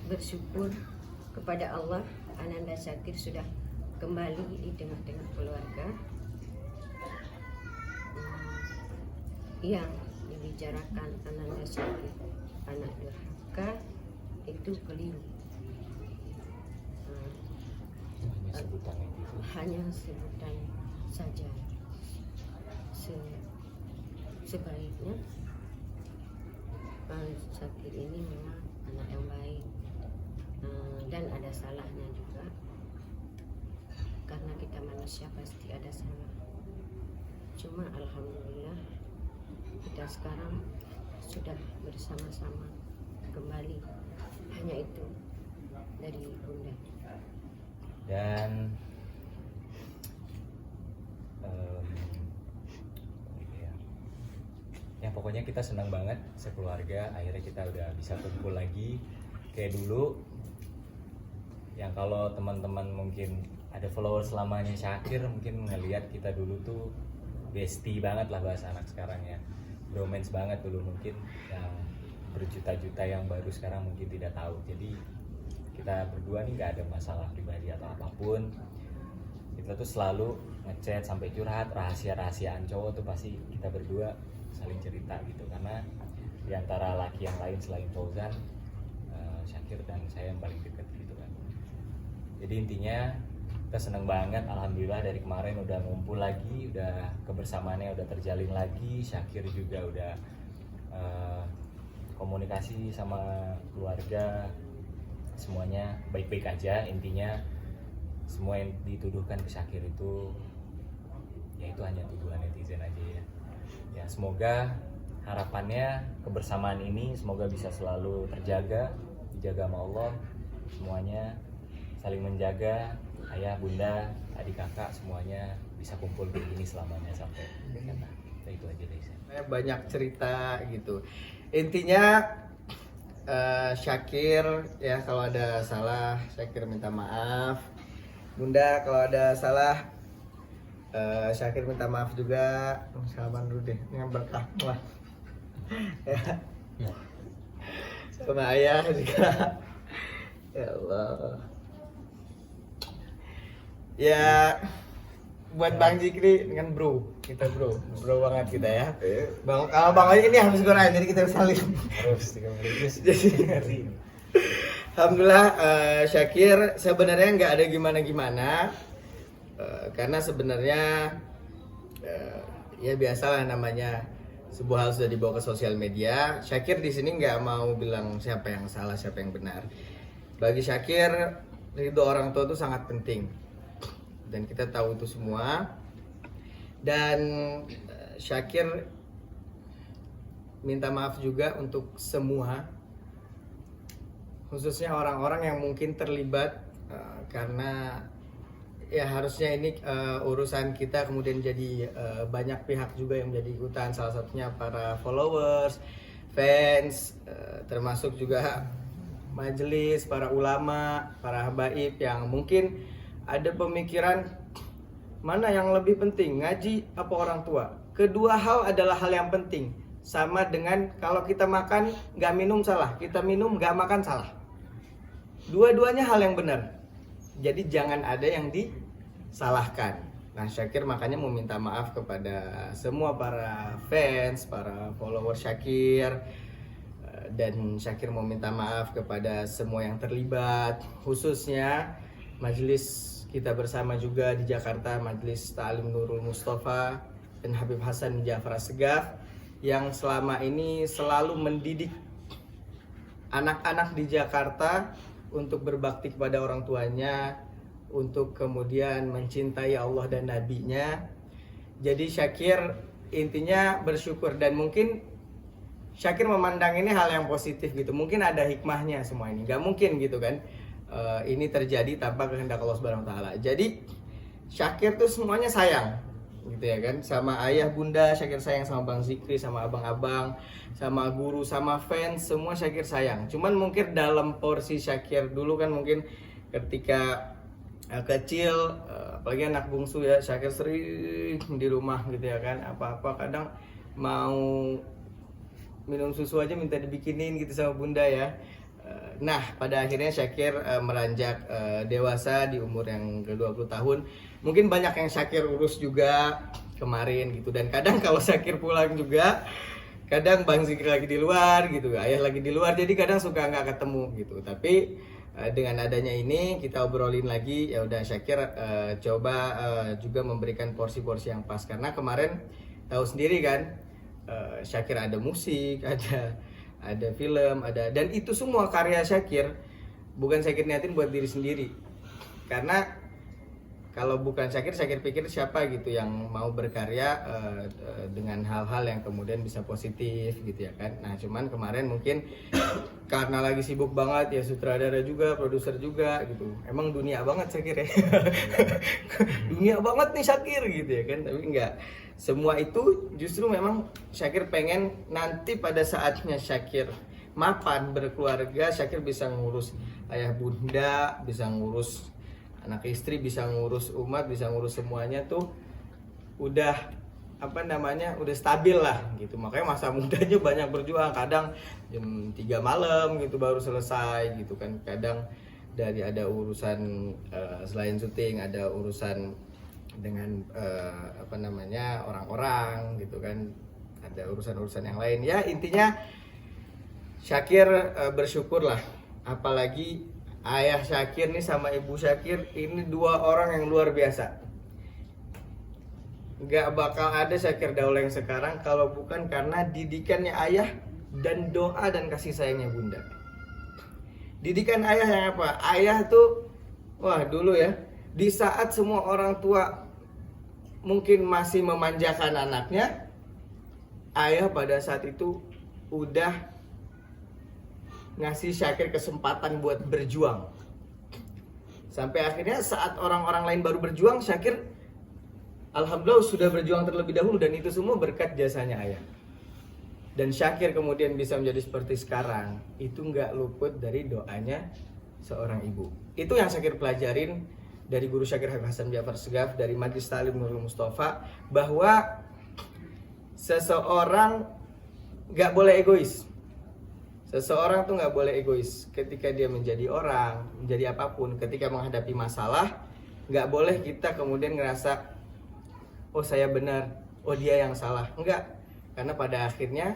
bersyukur kepada Allah, Ananda Syakir sudah kembali di tengah-tengah keluarga. Yang dibicarakan Ananda Syakir anak durhaka itu keliru. Hanya sebutan saja. Sebaiknya Syakir ini memang anak yang baik, dan ada salahnya juga, karena kita manusia pasti ada salah. Cuma alhamdulillah kita sekarang sudah bersama-sama kembali. Hanya itu dari Bunda. Dan ya pokoknya kita senang banget sekeluarga akhirnya kita udah bisa kumpul lagi kayak dulu. Yang kalau teman-teman mungkin ada followers lamanya Syakir mungkin ngelihat kita dulu tuh bestie banget lah bahasa anak sekarang ya, bromance banget dulu, mungkin yang berjuta-juta yang baru sekarang mungkin tidak tahu. Jadi kita berdua nih nggak ada masalah pribadi atau apapun, kita tuh selalu ngechat sampai curhat, rahasia-rahasiaan cowok tuh pasti kita berdua saling cerita gitu, karena diantara laki yang lain selain Fauzan, Syakir dan saya yang paling dekat gitu kan. Jadi intinya kita seneng banget, alhamdulillah dari kemarin udah ngumpul lagi, udah kebersamaannya udah terjalin lagi. Syakir juga udah komunikasi sama keluarga, semuanya baik-baik aja. Intinya semua yang dituduhkan ke Syakir itu ya itu hanya tuduhan netizen aja ya. Ya semoga harapannya kebersamaan ini semoga bisa selalu terjaga, dijaga sama Allah, semuanya saling menjaga, ayah, bunda, adik kakak semuanya bisa kumpul begini selamanya sampai kata. Itu aja deh. Banyak cerita gitu. Intinya Syakir ya kalau ada salah Syakir minta maaf. Bunda kalau ada salah Syakir minta maaf juga. Salaman dulu deh, yang berkah lah. Ya. Sama ayah juga. Ya Allah. Ya buat Bang Jikri dengan bro banget kita ya. Bang, kalau Bang Oji ini habis goreng jadi kita saling. Harus 3 menit. Jadi alhamdulillah Syakir sebenarnya nggak ada gimana-gimana. Karena sebenarnya ya biasalah namanya sebuah hal sudah dibawa ke sosial media. Syakir di sini nggak mau bilang siapa yang salah siapa yang benar. Bagi Syakir ridho orang tua itu sangat penting dan kita tahu itu semua. Dan Syakir minta maaf juga untuk semua, khususnya orang-orang yang mungkin terlibat karena ya harusnya ini urusan kita kemudian jadi banyak pihak juga yang menjadi ikutan, salah satunya para followers, fans, termasuk juga majelis, para ulama, para habaib yang mungkin ada pemikiran mana yang lebih penting, ngaji apa orang tua. Kedua hal adalah hal yang penting, sama dengan kalau kita makan nggak minum salah, kita minum nggak makan salah. Dua-duanya hal yang benar. Jadi jangan ada yang disalahkan. Nah Syakir makanya mau minta maaf kepada semua para fans, para follower Syakir. Dan Syakir mau minta maaf kepada semua yang terlibat, khususnya majelis kita bersama juga di Jakarta, Majelis Ta'lim Nurul Mustafa dan Habib Hasan Ja'far Assegaf yang selama ini selalu mendidik anak-anak di Jakarta untuk berbakti kepada orang tuanya, untuk kemudian mencintai Allah dan Nabi-Nya. Jadi Syakir intinya bersyukur dan mungkin Syakir memandang ini hal yang positif gitu. Mungkin ada hikmahnya semua ini. Gak mungkin gitu kan ini terjadi tanpa kehendak Allah Subhanahu wa taala. Jadi Syakir tuh semuanya sayang gitu ya kan, sama ayah bunda Syakir sayang, sama Bang Zikri, sama abang-abang, sama guru, sama fans, semua Syakir sayang. Cuman mungkin dalam porsi Syakir dulu kan mungkin ketika kecil, apalagi anak bungsu ya, Syakir sering di rumah gitu ya kan, apa-apa kadang mau minum susu aja minta dibikinin gitu sama bunda ya. Nah, pada akhirnya Syakir meranjak dewasa di umur yang ke-20 tahun. Mungkin banyak yang Syakir urus juga kemarin gitu. Dan kadang kalau Syakir pulang juga, kadang Bang Zikri lagi di luar gitu, ayah lagi di luar, jadi kadang suka nggak ketemu gitu. Tapi dengan adanya ini kita obrolin lagi, ya udah Syakir coba juga memberikan porsi-porsi yang pas, karena kemarin tahu sendiri kan, Syakir ada musik, ada film, dan itu semua karya Syakir, bukan Syakir niatin buat diri sendiri. Karena kalau bukan Syakir pikir siapa gitu yang mau berkarya dengan hal-hal yang kemudian bisa positif gitu ya kan. Nah cuman kemarin mungkin karena lagi sibuk banget ya, sutradara juga, produser juga gitu. Emang dunia banget Syakir ya. Dunia banget nih Syakir gitu ya kan. Tapi enggak, semua itu justru memang Syakir pengen nanti pada saatnya Syakir mapan berkeluarga, Syakir bisa ngurus ayah bunda, bisa ngurus anak istri, bisa ngurus umat, bisa ngurus semuanya tuh udah udah stabil lah gitu. Makanya masa mudanya banyak berjuang, kadang jam 3 malam gitu baru selesai gitu kan. Kadang dari ada urusan selain syuting, ada urusan dengan orang-orang gitu kan, ada urusan-urusan yang lain. Ya intinya Syakir bersyukur lah, apalagi ayah Syakir nih sama ibu Syakir ini dua orang yang luar biasa. Gak bakal ada Syakir Daula yang sekarang kalau bukan karena didikannya ayah dan doa dan kasih sayangnya bunda. Didikan ayah yang apa? Ayah tuh, wah dulu ya, di saat semua orang tua mungkin masih memanjakan anaknya, ayah pada saat itu udah ngasih Syakir kesempatan buat berjuang. Sampai akhirnya saat orang-orang lain baru berjuang, Syakir alhamdulillah sudah berjuang terlebih dahulu, dan itu semua berkat jasanya ayah. Dan Syakir kemudian bisa menjadi seperti sekarang, itu nggak luput dari doanya seorang ibu. Itu yang Syakir pelajarin dari guru Syakir Hasan Ja'far Segaf, dari Majlis Ta'lim Nurul Mustafa, bahwa seseorang nggak boleh egois. Seseorang tuh nggak boleh egois ketika dia menjadi orang, menjadi apapun. Ketika menghadapi masalah, nggak boleh kita kemudian ngerasa, oh saya benar, oh dia yang salah. Enggak, karena pada akhirnya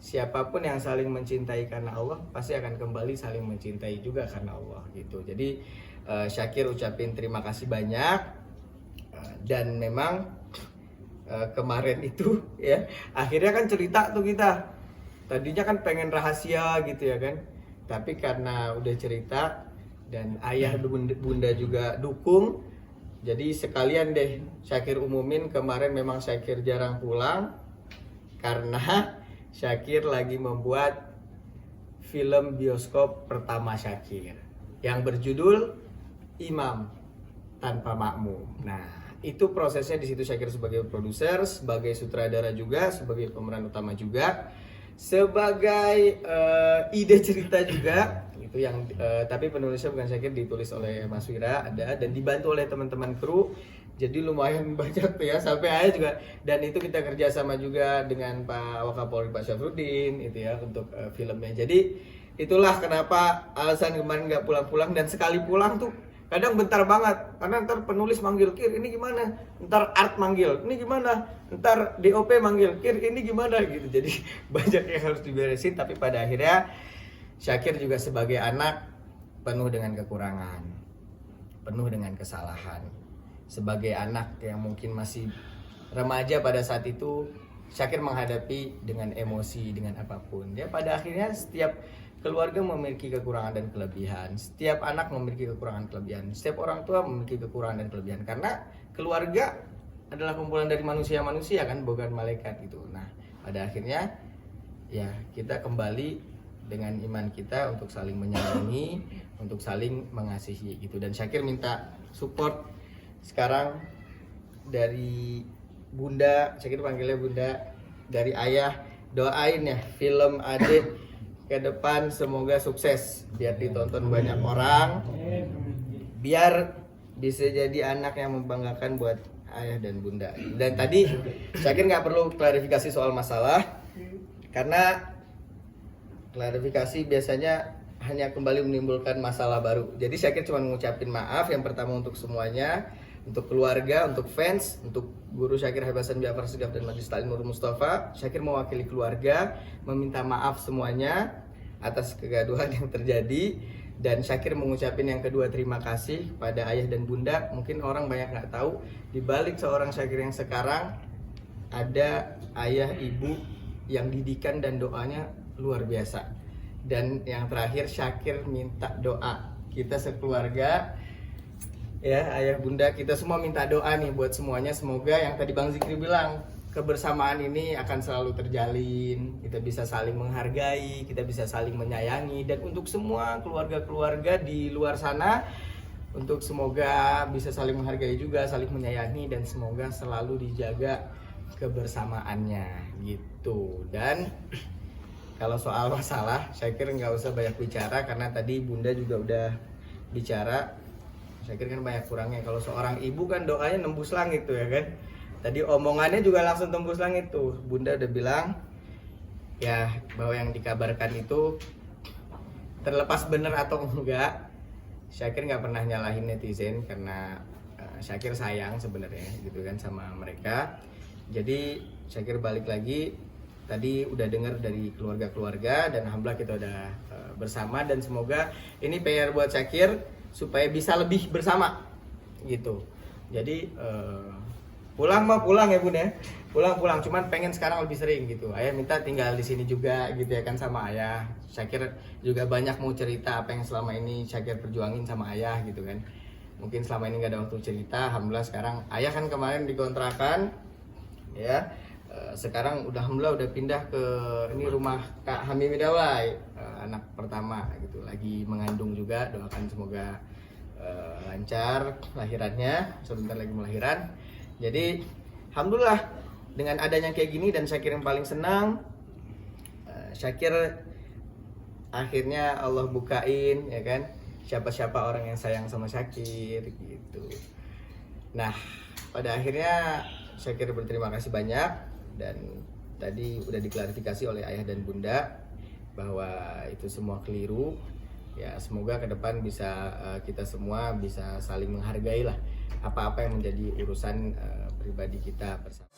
siapapun yang saling mencintai karena Allah pasti akan kembali saling mencintai juga karena Allah gitu. Jadi Syakir ucapin terima kasih banyak, dan memang kemarin itu ya akhirnya kan cerita tuh kita. Tadinya kan pengen rahasia gitu ya kan, tapi karena udah cerita dan ayah bunda juga dukung, jadi sekalian deh Syakir umumin. Kemarin memang Syakir jarang pulang karena Syakir lagi membuat film bioskop pertama Syakir yang berjudul Imam Tanpa Makmum. Nah itu prosesnya di situ Syakir sebagai produser, sebagai sutradara juga, sebagai pemeran utama juga, sebagai ide cerita juga itu yang tapi penulisnya bukan Syakir, ditulis oleh Mas Wira ada, dan dibantu oleh teman-teman kru. Jadi lumayan banyak tuh ya, sampai ayah juga, dan itu kita kerjasama juga dengan Pak Wakapolri Pak Syafruddin itu ya untuk filmnya. Jadi itulah kenapa alasan kemarin nggak pulang-pulang, dan sekali pulang tuh kadang bentar banget, karena ntar penulis manggil, Kir ini gimana, ntar art manggil ini gimana, ntar DOP manggil, Kir ini gimana gitu. Jadi banyak yang harus diberesin, tapi pada akhirnya Syakir juga sebagai anak penuh dengan kekurangan, penuh dengan kesalahan. Sebagai anak yang mungkin masih remaja pada saat itu, Syakir menghadapi dengan emosi, dengan apapun. Dia pada akhirnya setiap keluarga memiliki kekurangan dan kelebihan. Setiap anak memiliki kekurangan dan kelebihan. Setiap orang tua memiliki kekurangan dan kelebihan. Karena keluarga adalah kumpulan dari manusia-manusia kan, bukan malaikat gitu. Nah, pada akhirnya ya kita kembali dengan iman kita untuk saling menyayangi, untuk saling mengasihi gitu. Dan Syakir minta support sekarang dari bunda, Syakir panggilnya bunda, dari ayah, doain ya film Adik ke depan semoga sukses, biar ditonton banyak orang, biar bisa jadi anak yang membanggakan buat ayah dan bunda. Dan tadi Syakir nggak perlu klarifikasi soal masalah, karena klarifikasi biasanya hanya kembali menimbulkan masalah baru. Jadi Syakir cuma mengucapin maaf yang pertama untuk semuanya, untuk keluarga, untuk fans, untuk Guru Syakir Habib Hasan Ja'far Segaf dan Majelis Ta'lim Nur Mustafa. Syakir mewakili keluarga meminta maaf semuanya atas kegaduhan yang terjadi, dan Syakir mengucapin yang kedua terima kasih kepada ayah dan bunda. Mungkin orang banyak nggak tahu, di balik seorang Syakir yang sekarang ada ayah ibu yang didikan dan doanya luar biasa. Dan yang terakhir Syakir minta doa kita sekeluarga, ya ayah bunda kita semua minta doa nih buat semuanya. Semoga yang tadi Bang Zikri bilang, kebersamaan ini akan selalu terjalin, kita bisa saling menghargai, kita bisa saling menyayangi. Dan untuk semua keluarga-keluarga di luar sana, untuk semoga bisa saling menghargai juga, saling menyayangi, dan semoga selalu dijaga kebersamaannya gitu. Dan kalau soal masalah, Syakir nggak usah banyak bicara karena tadi bunda juga udah bicara. Syakir kan banyak kurangnya. Kalau seorang ibu kan doanya nembus langit tuh ya kan. Tadi omongannya juga langsung tembus langit tuh. Bunda udah bilang ya bahwa yang dikabarkan itu terlepas benar atau enggak, Syakir nggak pernah nyalahin netizen karena Syakir sayang sebenarnya gitu kan sama mereka. Jadi Syakir balik lagi, tadi udah dengar dari keluarga-keluarga dan alhamdulillah kita udah bersama, dan semoga ini PR buat Syakir supaya bisa lebih bersama gitu. Jadi pulang mah pulang ya bun ya, pulang cuman pengen sekarang lebih sering gitu. Ayah minta tinggal di sini juga gitu ya kan sama ayah. Syakir juga banyak mau cerita apa yang selama ini Syakir perjuangin sama ayah gitu kan. Mungkin selama ini nggak ada waktu cerita, alhamdulillah sekarang ayah kan kemarin dikontrakan ya. Sekarang alhamdulillah udah pindah ke ini rumah Kak Hamimi Dawai, anak pertama gitu, lagi mengandung juga. Doakan semoga lancar lahirannya, sebentar lagi melahiran. Jadi alhamdulillah dengan adanya kayak gini, dan Syakir yang paling senang, Syakir akhirnya Allah bukain ya kan siapa-siapa orang yang sayang sama Syakir gitu. Nah pada akhirnya Syakir berterima kasih banyak, dan tadi udah diklarifikasi oleh ayah dan bunda bahwa itu semua keliru. Ya semoga ke depan bisa kita semua bisa saling menghargai lah apa-apa yang menjadi urusan pribadi kita bersama.